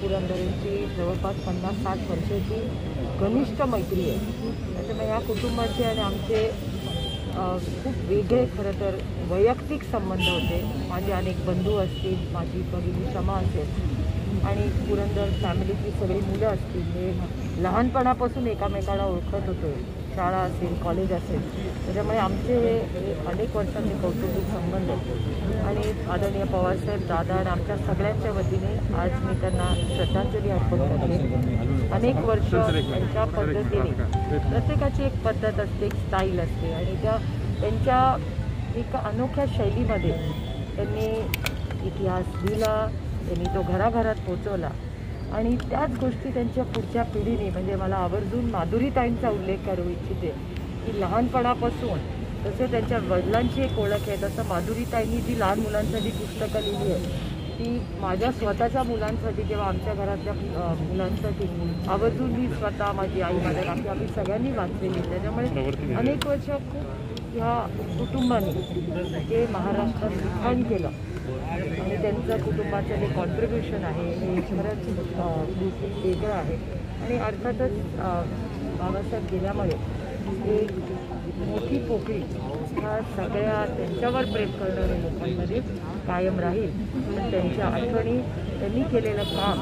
पुरंदरेंची जवळपास 50-60 वर्षाची घनिष्ठ मैत्री आहे. त्याच्यामुळे या कुटुंबाचे आणि आमचे खूप वेगळे खरं तर वैयक्तिक संबंध होते. माझे अनेक बंधू असतील, माझी भगिनी शमा असेल आणि पुरंदर फॅमिलीची सगळी मुलं असतील, हे लहानपणापासून एकमेकाला ओळखत होतो. शाळा असेल, कॉलेज असेल, त्याच्यामुळे आमचे हे अनेक वर्षांचे कौटुंबिक संबंध आणि आदरणीय पवारसाहेब दादा आणि आमच्या सगळ्यांच्या वतीने आज मी त्यांना श्रद्धांजली अर्पण करते. अनेक वर्ष त्यांच्या पद्धतीने प्रत्येकाची एक पद्धत असते, एक स्टाईल असते आणि त्यांच्या एका अनोख्या शैलीमध्ये त्यांनी इतिहास लिहिला, त्यांनी तो घराघरात पोचवला आणि त्याच गोष्टी त्यांच्या पुढच्या पिढीने म्हणजे मला आवर्जून माधुरीताईंचा उल्लेख करू इच्छिते की लहानपणापासून तसे त्यांच्या वडिलांची एक ओळख आहे तसं माधुरीताईंनी जी लहान मुलांसाठी पुस्तकं लिहिली आहे ती माझ्या स्वतःच्या मुलांसाठी जेव्हा आमच्या घरातल्या मुलांसाठी आवर्जून मी स्वतः माझी आई माझ्या काकी आम्ही सगळ्यांनी वाचलेली. त्याच्यामुळे अनेक वर्ष खूप ह्या कुटुंबाने जे महाराष्ट्रात लिखाण केलं आणि त्यांचं कुटुंबाचं जे कॉन्ट्रीब्युशन आहे हे खरंच वेगळं आहे आणि अर्थातच बाबासाहेब गेल्यामुळे एक मोठी पोकळी ह्या सगळ्या त्यांच्यावर प्रेम करणाऱ्या लोकांमध्ये कायम राहील. पण त्यांच्या आठवणी, त्यांनी केलेलं काम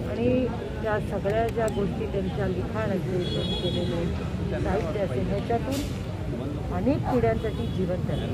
आणि त्या सगळ्या ज्या गोष्टी त्यांच्या लिखाण असेल, त्यांनी केलेले साहित्य असेल ह्याच्यातून अनेक पिढ्यांसाठी जिवंत आहे.